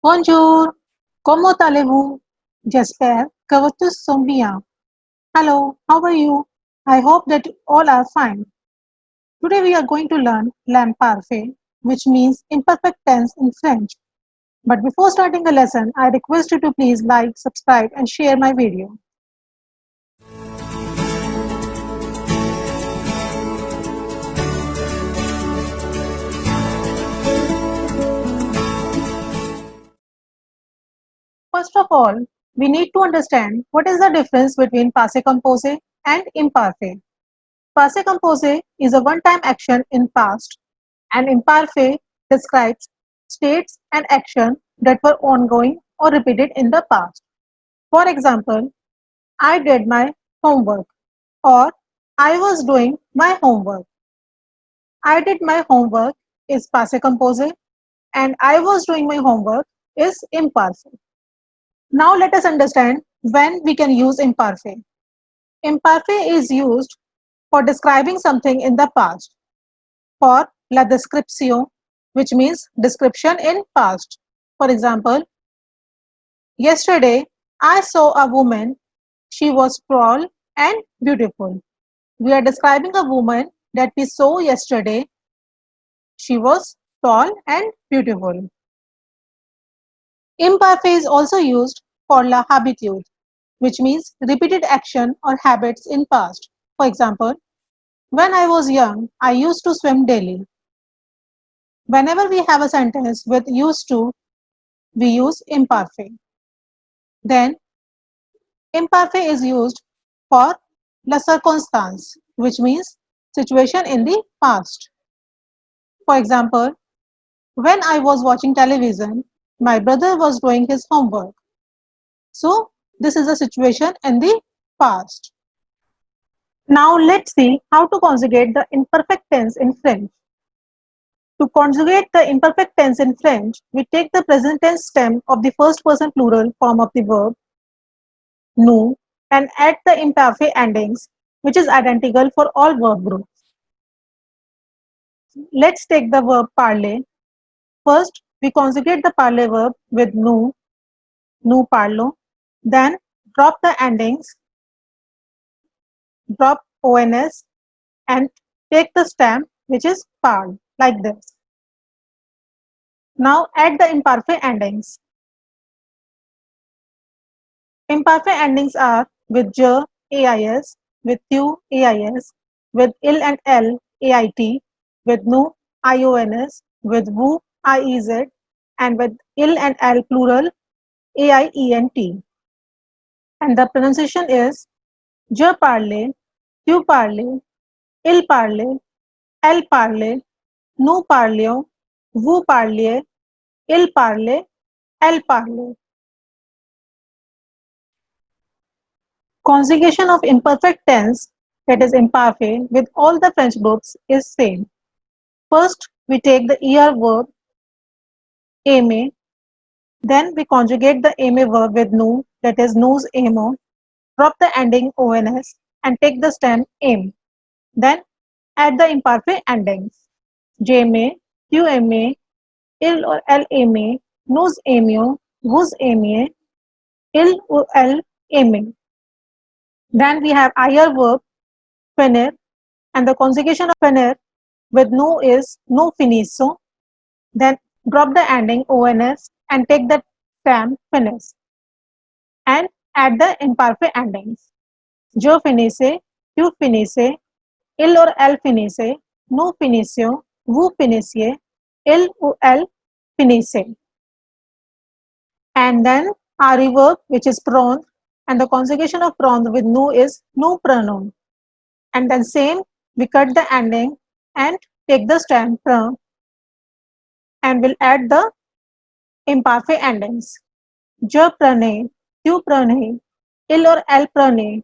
Bonjour, ¿cómo allez-vous? J'espère que vous tous sont bien. Hello, how are you? I hope that all are fine. Today we are going to learn l'imparfait, which means imperfect tense in French. But before starting the lesson, I request you to please like, subscribe and share my video. First of all, we need to understand what is the difference between passé composé and imparfait. Passé composé is a one-time action in past, and imparfait describes states and action that were ongoing or repeated in the past. For example, I did my homework or I was doing my homework. I did my homework is passé composé and I was doing my homework is imparfait. Now let us understand when we can use imparfait. Imparfait is used for describing something in the past. For la description, which means description in past. For example, yesterday I saw a woman. She was tall and beautiful. We are describing a woman that we saw yesterday. She was tall and beautiful. Imparfait is also used for la habitude, which means repeated action or habits in past. For example, when I was young, I used to swim daily. Whenever we have a sentence with used to, we use imparfait. Then imparfait is used for la circonstance, which means situation in the past. For example, when I was watching television, my brother was doing his homework. So this is a situation in the past. Now let's see how to conjugate the imperfect tense in French. To conjugate the imperfect tense in French, we take the present tense stem of the first person plural form of the verb nous and add the imperfect endings, which is identical for all verb groups. Let's take the verb parler. First, we conjugate the parler verb with nous parlons. Then drop the endings, drop ons and take the stem which is parle, like this. Now add the imperfect endings. Imperfect endings are with je, ais, with tu, ais, with il and l, ait, with nu, ions, with vu, iez, and with il and l plural, aient. And the pronunciation is je parle, tu parle, il parle, elle parle, nous parlions, vous parliez, il parle, elle parle. Conjugation of imperfect tense, that is imparfait, with all the French books is same. First, we take the er verb aimer, then we conjugate the aimer verb with nous, that is nous aimons, drop the ending ons and take the stem aim. Then add the imperfect endings. J'aimais, tu aimais, il or elle aimait, nous aimions, vous aimiez, il or elle aimait. Then we have ir verb finir, and the conjugation of finir with nous is nous finissons. Then drop the ending ons and take the stem finis and add the imperfect endings. Je finissais, tu finissais, il or elle finissait, nous finissions, vous finissiez, il ou elle finissait. And then our verb, which is prendre, and the conjugation of prendre with nous is nous prenons. And then same, we cut the ending and take the stem from and will add the imperfect endings. Je prenais, tu prenais, il or elle prenait,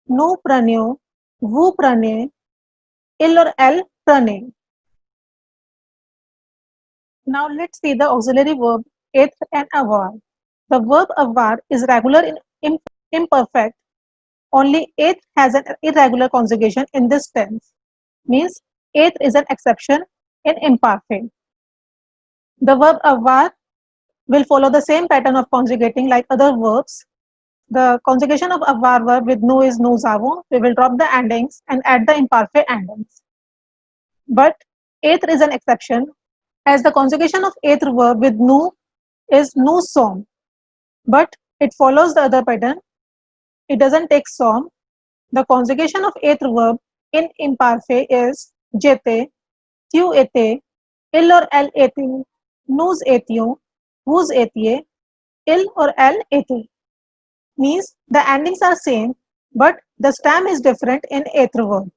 nous prenions, vous preniez, il or elle prenait. Now let's see the auxiliary verb être and avoir. The verb avoir is regular in imperfect. Only être has an irregular conjugation in this tense. Means être is an exception in imperfect. The verb avoir will follow the same pattern of conjugating like other verbs. The conjugation of avoir verb with nu is nous avons. We will drop the endings and add the imperfect endings. But être is an exception, as the conjugation of être verb with nous is nous sommes, but it follows the other pattern. It doesn't take som. The conjugation of être verb in imparfait is j'étais, tu étais, il or elle était, nous étions, vous étiez, il or elle était. Means the endings are same, but the stem is different in être verb.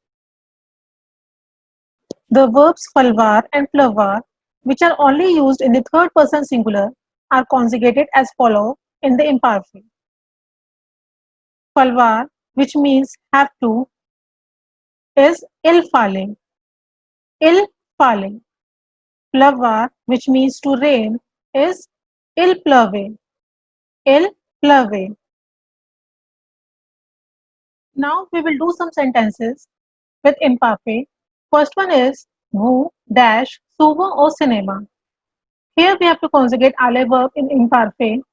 The verbs falloir and pleuvoir, which are only used in the third person singular, are conjugated as follow in the imperfect. Falloir, which means have to, is il fallait. Il fallait. Pleuvoir, which means to rain, is il pleuvait. Il pleuvait. Now we will do some sentences with imperfect. First one is vous dash souvent au cinéma. Here we have to conjugate aller verb in imperfect.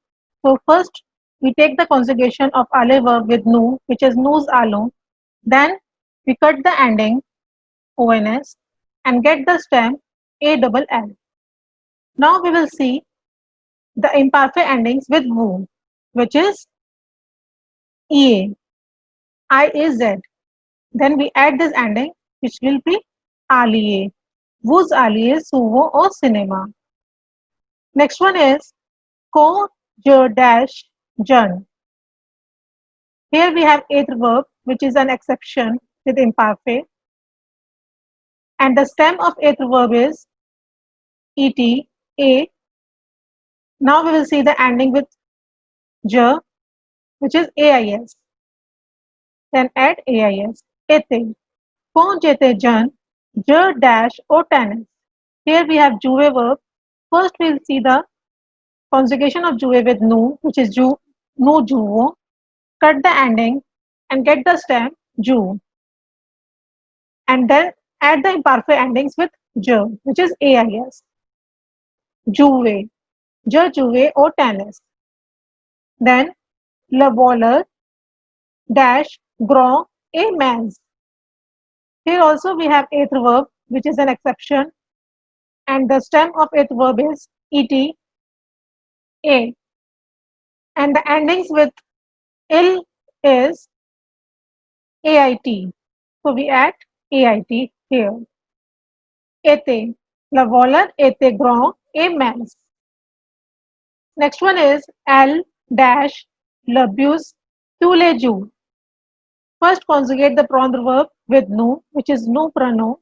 So first we take the conjugation of aller verb with nous, which is nous allons. Then we cut the ending ons and get the stem a double l. Now we will see the imperfect endings with vous, which is ea, iaz. Then we add this ending, which will be alliez. Vous alliez souvent au cinéma. Next one is quand je dash jeune. Here we have être verb, which is an exception with imperfect. And the stem of être verb is et, a. Now we will see the ending with je, which is ais. Then add ais. Été. Quand j'étais jeune, je dash au tennis. Here we have jouer verb. First we'll see the conjugation of jouer with nous, which is nous jouons. Cut the ending and get the stem joue. And then add the imperfect endings with je, which is ais. Jouer. Je jouais au tennis. Then le voleur dash grand et mince. Here also we have être verb, which is an exception, and the stem of être verb is et, a. And the endings with il is ait. So we add ait here. Était. Le voleur était grand et mince. Next one is elle dash le bus tous les jours. First conjugate the prendre verb with nous, which is nous prenons.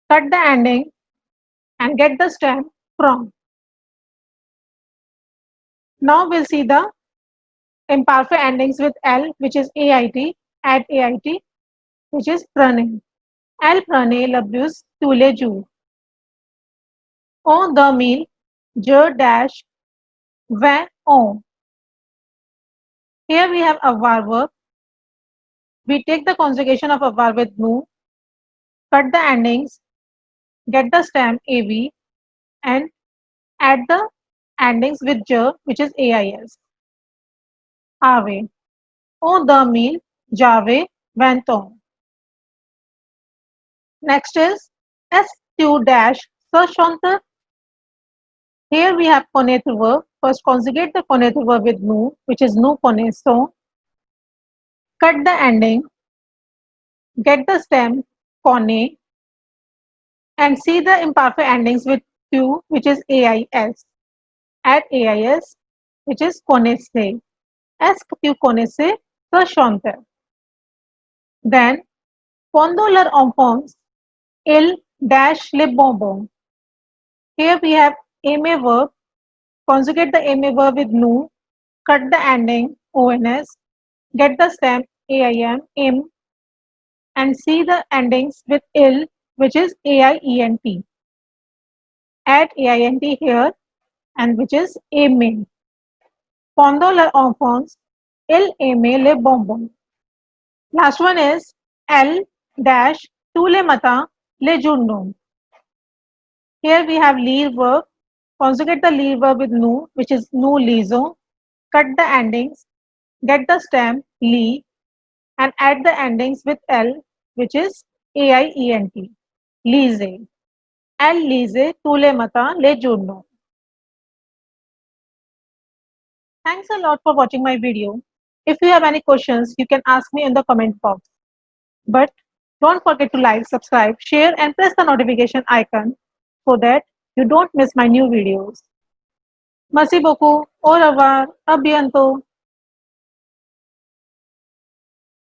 Cut the ending and get the stem from. Now we'll see the imperfect endings with L, which is AIT, add AIT, which is prenez. Elle prenait le bus tous les jours. On dormit, je dash vint on. Here we have avoir verb. We take the conjugation of avoir with nous, cut the endings, get the stem AV, and add the endings with je, which is AIS. Ave. On dormit, j'avais 20 ans. Next is S2 dash se chante. Here we have connaître verb. First conjugate the connaître verb with nous, which is nous connaissons. Cut the ending, get the stem connaît, and see the imperfect endings with tu, which is AIS. Add AIS, which is connaissez. Est-ce que tu connaissais ce chanteur? Then, pendant leur enfance, il dash les bonbons. Here we have aimer verb. Conjugate the aimer verb with nous. Cut the ending ons. Get the stem aim, aim, and see the endings with il, which is aient. Add aint here, and which is aimer. Pendant leur enfance, il aimait les bonbons. Last one is elle dash tous les matins les journaux. Here we have lire verb. Conjugate the lead verb with nu, which is nu lizo. Cut the endings, get the stem li, and add the endings with l, which is aient. Lise. El lise, tu le mata, le giorno. Thanks a lot for watching my video. If you have any questions, you can ask me in the comment box. But don't forget to like, subscribe, share, and press the notification icon so that you don't miss my new videos. Merci beaucoup. Au revoir. A bientôt.